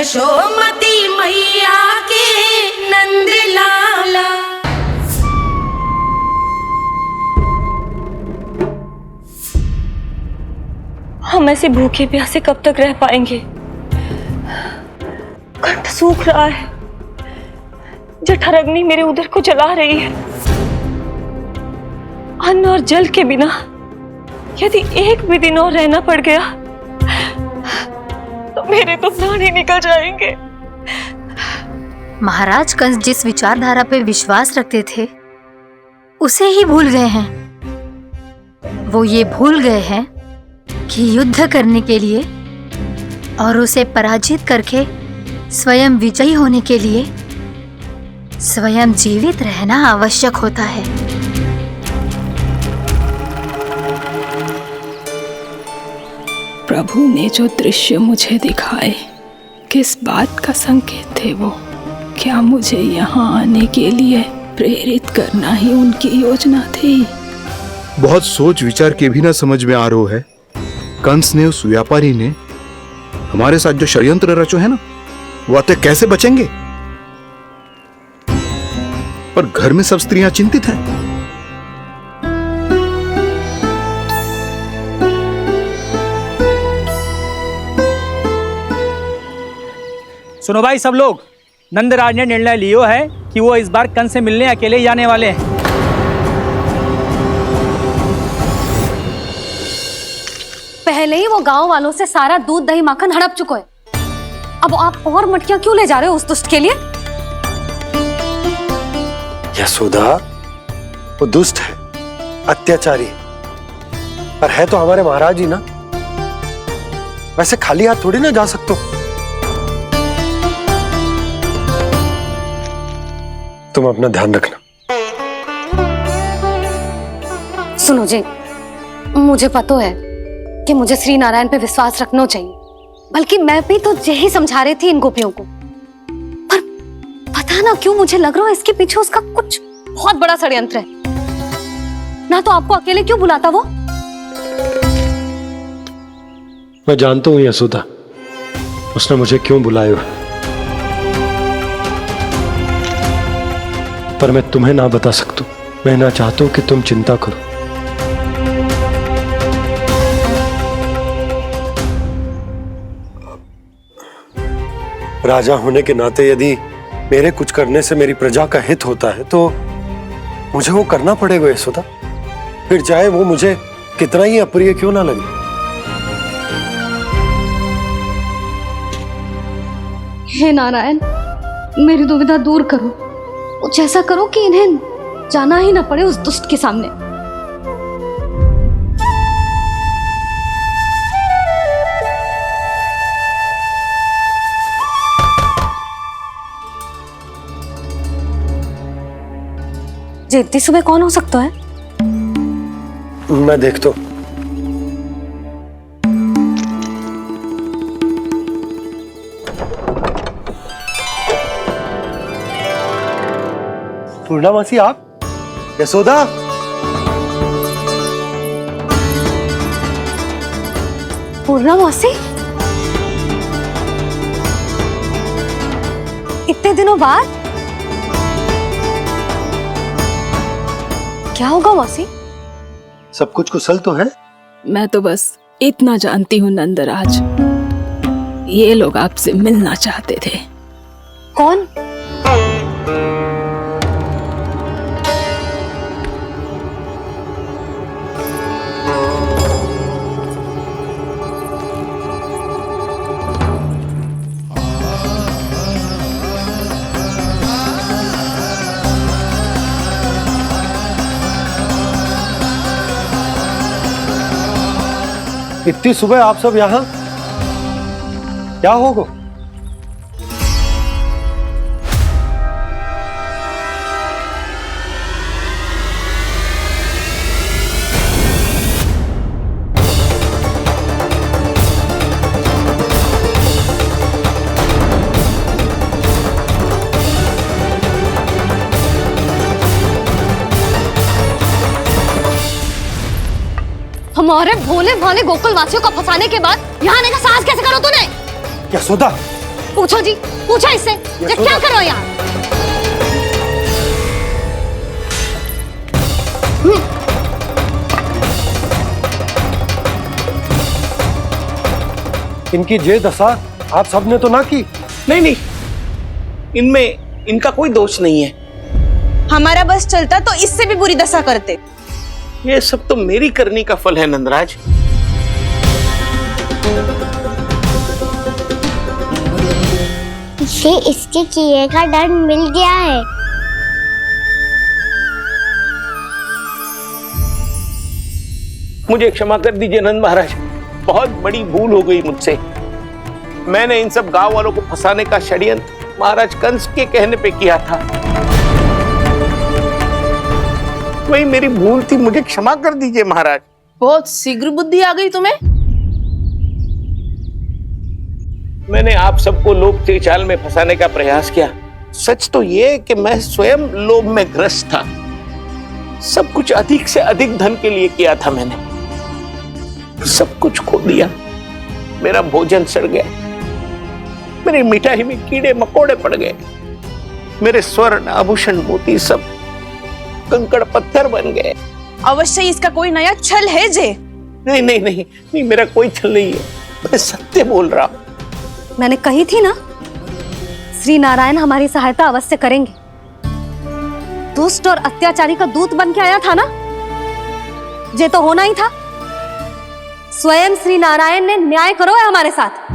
यशोमती मैया के नंद लाला। हम ऐसे भूखे प्यासे कब तक रह पाएंगे? कंठ सूख रहा है, जठराग्नि मेरे उदर को जला रही है। अन्न और जल के बिना यदि एक भी दिन और रहना पड़ गया तो मेरे तो प्राण ही निकल जाएंगे। महाराज कंस जिस विचारधारा पे विश्वास रखते थे उसे ही भूल गए हैं। वो ये भूल गए हैं कि युद्ध करने के लिए और उसे पराजित करके स्वयं विजयी होने के लिए स्वयं जीवित रहना आवश्यक होता है। प्रभु ने जो दृश्य मुझे दिखाए, किस बात का संकेत थे वो? क्या मुझे यहाँ आने के लिए प्रेरित करना ही उनकी योजना थी? बहुत सोच विचार के भी ना समझ में आ रहा है। कंस ने, उस व्यापारी ने हमारे साथ जो षड्यंत्र रचो है ना, वो आते कैसे बचेंगे? पर घर में सब स्त्रियां चिंतित हैं। सुनो भाई सब लोग, नंदराज ने निर्णय लियो है कि वो इस बार कंस से मिलने अकेले ही आने वाले हैं। पहले ही वो गांव वालों से सारा दूध दही माखन हड़प चुके हैं। अब आप और मटकियां क्यों ले जा रहे हो उस दुष्ट के लिए? यशोदा, वो दुष्ट है, अत्याचारी, पर है तो हमारे महाराज ही ना। वैसे खाली हाथ थोड़ी ना जा सकते। तुम अपना ध्यान रखना। सुनो जी, मुझे पता है कि मुझे श्री नारायण पे विश्वास रखना चाहिए, बल्कि मैं भी तो यही समझा रही थी इन गोपियों को। पर पता ना क्यों मुझे लग रहा है इसके पीछे उसका कुछ बहुत बड़ा षड्यंत्र है। ना तो आपको अकेले क्यों बुलाता वो? मैं जानता हूं यशोदा, उसने मुझे क्यों बुलाया, पर मैं तुम्हें ना बता सकता। मैं ना चाहता हूं कि तुम चिंता करो। राजा होने के नाते यदि मेरे कुछ करने से मेरी प्रजा का हित होता है तो मुझे वो करना पड़ेगा यशोदा, फिर चाहे वो मुझे कितना ही अप्रिय क्यों ना लगे। हे नारायण, मेरी दुविधा दूर करो। कुछ ऐसा करो कि इन्हें जाना ही ना पड़े उस दुष्ट के सामने। जी इतनी सुबह कौन हो सकता है? मैं देखता हूं। पूर्णा मासी, आप? यशोदा, पूर्णा मौसी, इतने दिनों बाद? क्या होगा मौसी? सब कुछ कुशल तो है? मैं तो बस इतना जानती हूँ नंदराज, ये लोग आपसे मिलना चाहते थे। कौन? इतनी सुबह आप सब यहाँ? क्या होगा? हमारे भोले भाले गोकुल वासियों को फंसाने के बाद यहाँ आने का साहस कैसे करो तूने? यशोदा, पूछो जी, पूछो इससे ये क्या करो यहाँ। इनकी जे दशा आप सबने तो ना की। नहीं नहीं, इनमें इनका कोई दोष नहीं है। हमारा बस चलता तो इससे भी बुरी दशा करते। ये सब तो मेरी करनी का फल है नंदराज। इसे इसके किए का दंड मिल गया है। मुझे क्षमा कर दीजिए नंद महाराज, बहुत बड़ी भूल हो गई मुझसे। मैंने इन सब गांव वालों को फंसाने का षड्यंत्र महाराज कंस के कहने पे किया था। वही मेरी भूल थी, मुझे क्षमा कर दीजिए महाराज। बहुत शीघ्र बुद्धि आ गई तुम्हें। मैंने आप सबको लोभ के जाल में फंसाने का प्रयास किया। सच तो ये कि मैं स्वयं लोभ में ग्रस्त था। सब कुछ अधिक से अधिक धन के लिए किया था मैंने। सब कुछ खो दिया। मेरा भोजन सड़ गया, मेरी मिठाई में कीड़े मकोड़े पड़ गए, मेरे स्वर्ण आभूषण मोती सब कंकड़ पत्थर बन गए। अवश्य इसका कोई नया छल है जे। नहीं नहीं नहीं नहीं, मेरा कोई छल नहीं है, मैं सत्य बोल रहा हूं। मैंने कही थी ना, श्री नारायण हमारी सहायता अवश्य करेंगे। दुष्ट और अत्याचारी का दूत बन के आया था ना, ये तो होना ही था। स्वयं श्री नारायण ने न्याय करो है हमारे साथ।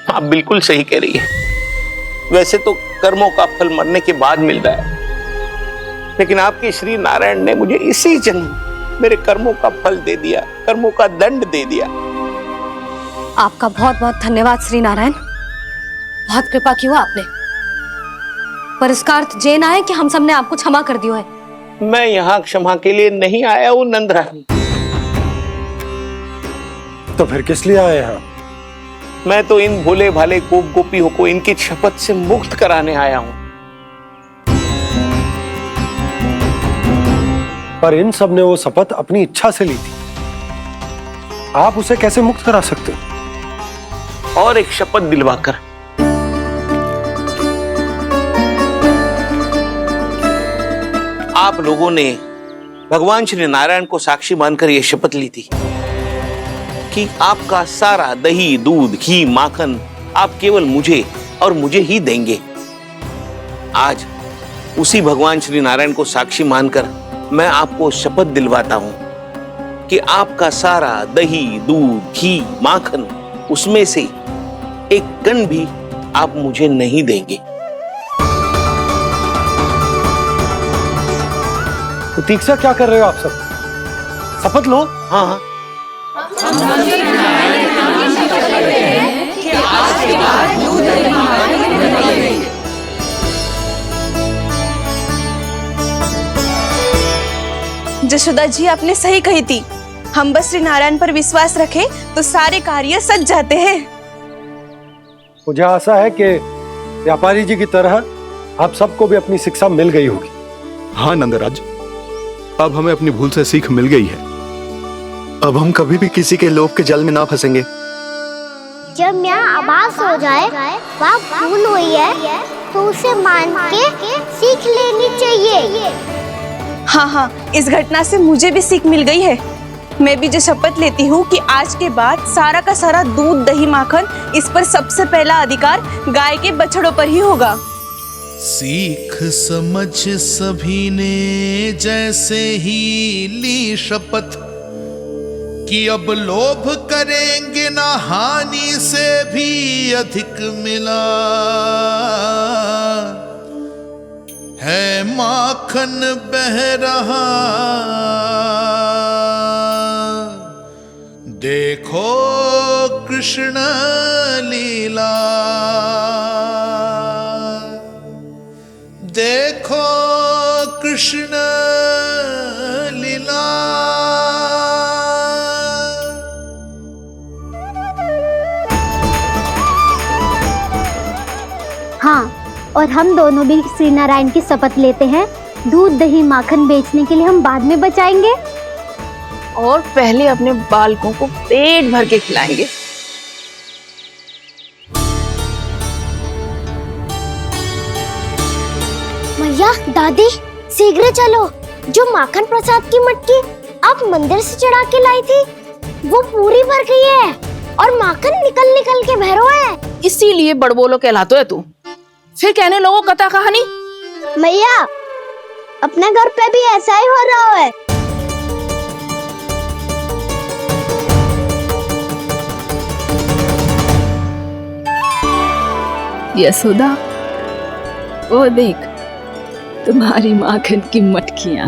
आप बिल्कुल सही कह रही है। वैसे तो कर्मों का फल मरने के बाद मिल रहा है, लेकिन आपके श्री नारायण ने मुझे इसी जन्म मेरे कर्मों का फल दे दिया, कर्मों का दंड दे दिया। आपका बहुत बहुत धन्यवाद श्री नारायण, बहुत कृपा की हो आपने। पर इसका अर्थ ये ना है कि हम सबने आपको क्षमा कर दिया है। मैं यहाँ क्षमा के लिए नहीं आया हूँ नंदरानी। तो फिर किस लिए आए हैं? मैं तो इन भोले भाले गोप गोपियों को इनकी शपथ से मुक्त कराने आया हूं। पर इन सब ने वो शपथ अपनी इच्छा से ली थी, आप उसे कैसे मुक्त करा सकते? और एक शपथ दिलवाकर। आप लोगों ने भगवान श्री नारायण को साक्षी मानकर यह शपथ ली थी कि आपका सारा दही, दूध, घी, माखन आप केवल मुझे और मुझे ही देंगे। आज उसी भगवान श्री नारायण को साक्षी मानकर मैं आपको शपथ दिलवाता हूं कि आपका सारा दही, दूध, घी, माखन उसमें से एक कण भी आप मुझे नहीं देंगे। प्रतीक्षा क्या कर रहे हो आप सब? शपथ लो। हाँ हाँ, जशोदा जी आपने सही कही थी। हम बस श्री नारायण पर विश्वास रखें तो सारे कार्य सज जाते हैं। मुझे आशा है कि व्यापारी जी की तरह आप सबको भी अपनी शिक्षा मिल गई होगी। हाँ नंदराज, अब हमें अपनी भूल से सीख मिल गई है। अब हम कभी भी किसी के लोभ के जाल में ना फंसेंगे। जब यहाँ आभास हो जाए वहाँ भूल हुई है तो उसे मान के सीख लेनी चाहिए। हाँ हाँ, इस घटना से मुझे भी सीख मिल गई है। मैं भी जो शपथ लेती हूँ कि आज के बाद सारा का सारा दूध, दही, माखन इस पर सबसे पहला अधिकार गाय के बछड़ों पर ही होगा। सीख समझ सभी ने जैसे ही ली शपथ कि अब लोभ करेंगे ना हानि से भी अधिक मिला है, माखन बह रहा देखो कृष्ण लीला, देखो कृष्ण लीला। हाँ, और हम दोनों भी श्री नारायण की शपथ लेते हैं, दूध दही माखन बेचने के लिए हम बाद में बचाएंगे और पहले अपने बालकों को पेट भर के खिलाएंगे। मैया, दादी, शीघ्र चलो। जो माखन प्रसाद की मटकी आप मंदिर से चढ़ा के लाई थी, वो पूरी भर गई है और माखन निकल निकल के भरो है। इसीलिए बड़बोलो कहलाते है तू। फिर कहने लोगों कथा कहानी। मैया, अपने घर पे भी ऐसा ही हो रहा है। यशोदा, वो देख तुम्हारी माखन की मटकियां।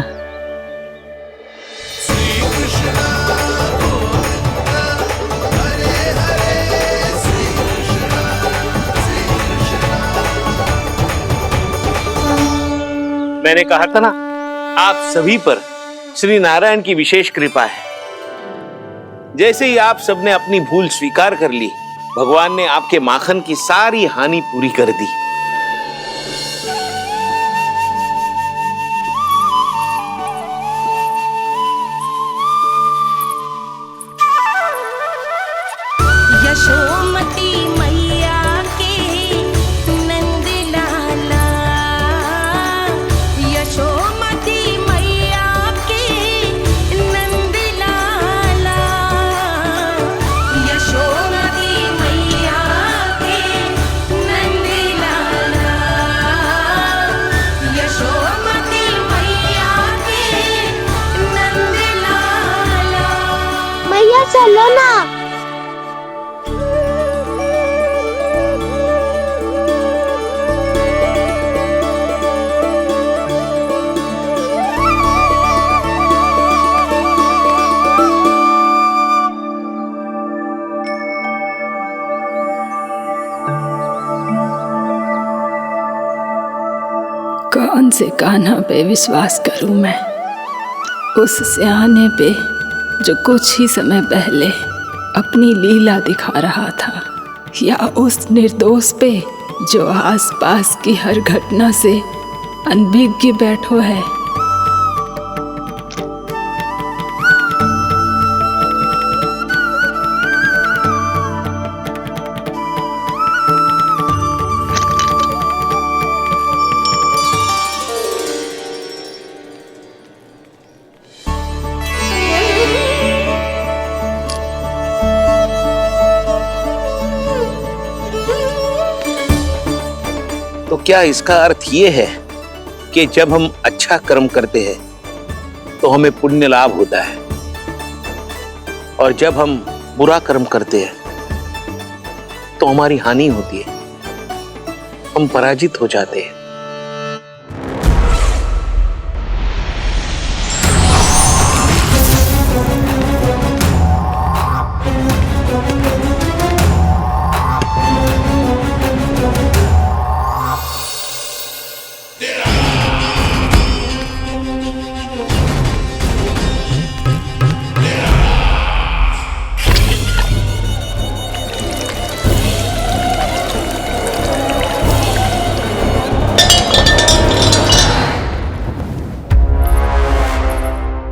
मैंने कहा था ना, आप सभी पर श्री नारायण की विशेष कृपा है। जैसे ही आप सबने अपनी भूल स्वीकार कर ली, भगवान ने आपके माखन की सारी हानि पूरी कर दी। यशोमती मैया के नंद लाला, यशोमती मैया के नंद लाला, यशोमती मैया के नंद लाला, यशोमती मैया के नंद लाला। मैया चलो ना। कौन से कान्हा पे विश्वास करूं मैं? उस सियाने पे जो कुछ ही समय पहले अपनी लीला दिखा रहा था, या उस निर्दोष पे जो आसपास की हर घटना से अनभिज्ञ बैठो है। तो क्या इसका अर्थ ये है कि जब हम अच्छा कर्म करते हैं तो हमें पुण्य लाभ होता है, और जब हम बुरा कर्म करते हैं तो हमारी हानि होती है, हम पराजित हो जाते हैं?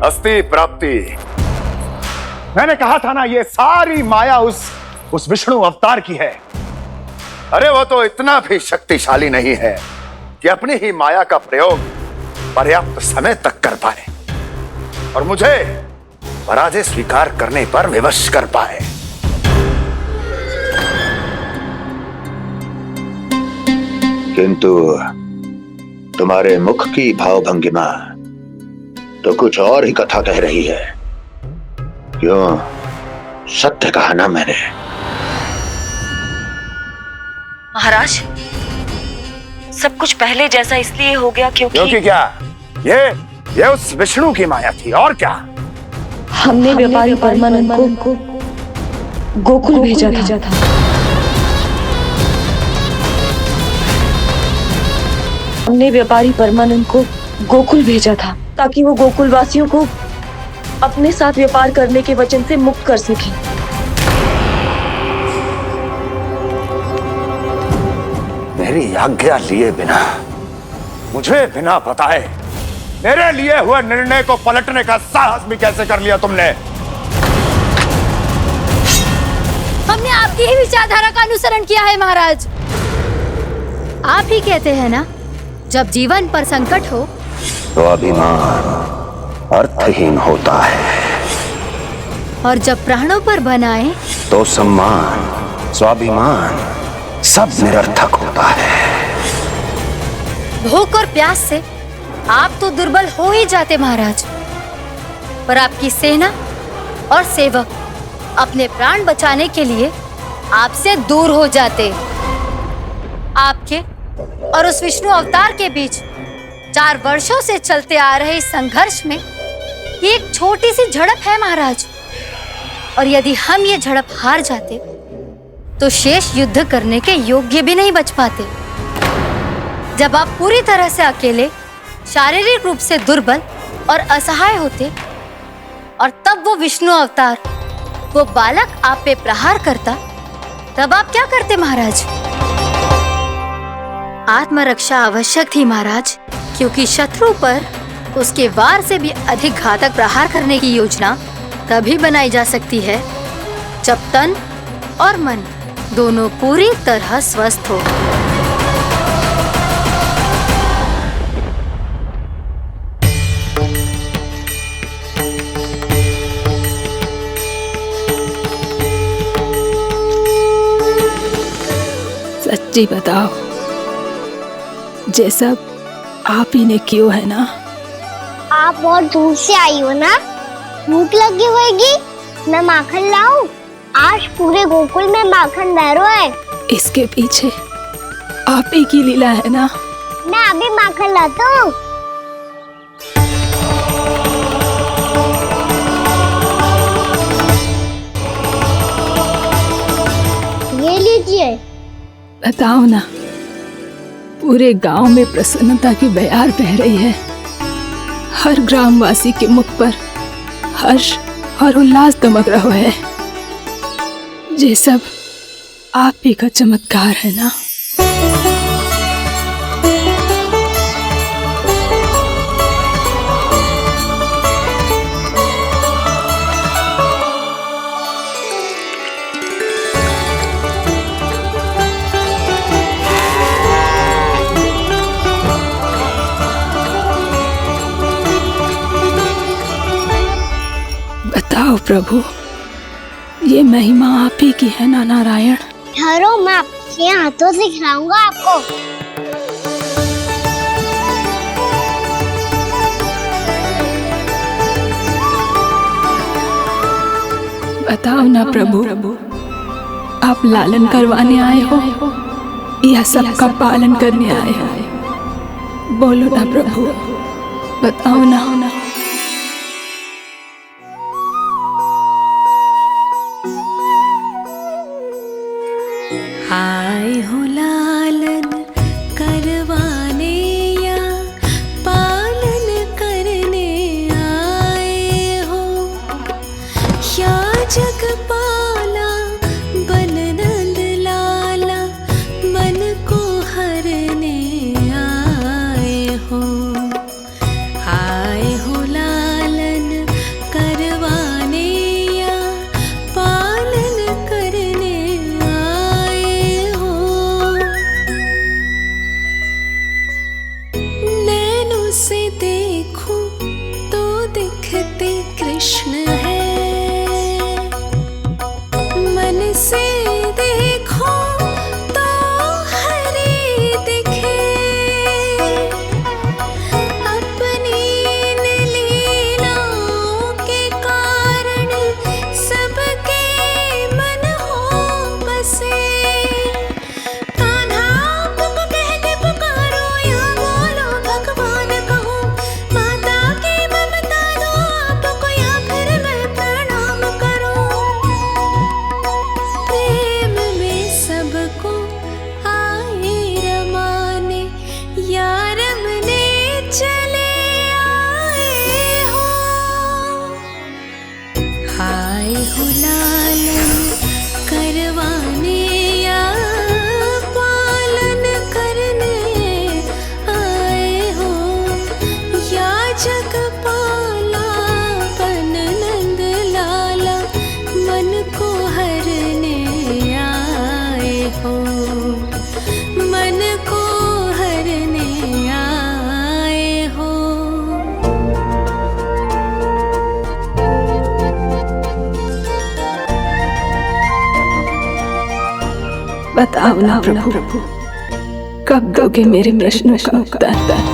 अस्ति प्राप्ति। मैंने कहा था ना, ये सारी माया उस विष्णु अवतार की है। अरे वो तो इतना भी शक्तिशाली नहीं है कि अपनी ही माया का प्रयोग पर्याप्त समय तक कर पाए और मुझे पराजय स्वीकार करने पर विवश कर पाए। किंतु तुम्हारे मुख की भावभंगिमा तो कुछ और ही कथा कह रही है। क्यों? सत्य कहा ना मैंने। महाराज, सब कुछ पहले जैसा इसलिए हो गया क्योंकि क्या? ये उस विष्णु की माया थी, और क्या? हमने व्यापारी परमानंद को गोकुल भेजा था। हमने व्यापारी परमानंद को गोकुल भेजा था ताकि वो गोकुल वासियों को अपने साथ व्यापार करने के वचन से मुक्त कर सके। मेरी आज्ञा लिए बिना, मुझे बिना बताए मेरे लिए हुए निर्णय को पलटने का साहस भी कैसे कर लिया तुमने? हमने आपकी ही विचारधारा का अनुसरण किया है महाराज। आप ही कहते हैं ना, जब जीवन पर संकट हो तो अभिमान अर्थहीन होता है, और जब प्राणों पर बनाए तो सम्मान स्वाभिमान सब निरर्थक होता है। भूख और प्यास से आप तो दुर्बल हो ही जाते महाराज, पर आपकी सेना और सेवक अपने प्राण बचाने के लिए आपसे दूर हो जाते। आपके और उस विष्णु अवतार के बीच 4 वर्षों से चलते आ रहे इस संघर्ष में ये एक छोटी सी झड़प है महाराज, और यदि हम ये झड़प हार जाते तो शेष युद्ध करने के योग्य भी नहीं बच पाते। जब आप पूरी तरह से अकेले, शारीरिक रूप से दुर्बल और असहाय होते, और तब वो विष्णु अवतार, वो बालक आप पे प्रहार करता, तब आप क्या करते महाराज? आत्मरक्षा आवश्यक थी महाराज, क्योंकि शत्रु पर उसके वार से भी अधिक घातक प्रहार करने की योजना तभी बनाई जा सकती है जब तन और मन दोनों पूरी तरह स्वस्थ हो। सच्ची बताओ, जैसा आप ही ने कियो है ना? आप बहुत दूर से आई हो ना, भूख लगी होगी। मैं माखन लाऊं? आज पूरे गोकुल में माखन बह रहा है। इसके पीछे आप ही की लीला है ना? मैं अभी माखन लाता हूँ। ये लीजिए। बताओ ना, पूरे गांव में प्रसन्नता की बयार बह रही है। हर ग्रामवासी के मुख पर हर्ष और उल्लास दमक रहा है। ये सब आप ही का चमत्कार है ना? बताओ प्रभु, ये महिमा आप ही की है ना नारायण? ठहरो, मैं आपके हाथों से खिलाऊंगा आपको। बताओ ना प्रभु, आप लालन करवाने आए हो या सबका पालन करने आए हो? बोलो ना प्रभु, बताओ ना। आए हो लालन करवाने या पालन करने आए हो, या जगपाला बन नंद लाला मन को हरने आए हो। आए हो लालन करवाने या पालन करने आए हो। नैनों से देखूं तो दिखते कृष्ण है, मन से देखो तो हरि दिखे। अपनी इन लीलाओं के कारण सबके मन हो बसे। कान्हा आपको कह के पुकारो या बोलो भगवान कहो, माता की ममता दो आपको या फिर मैं प्रणाम करूं। बताओ ना प्रभु, कब दोगे मेरे प्रश्नों का उत्तर?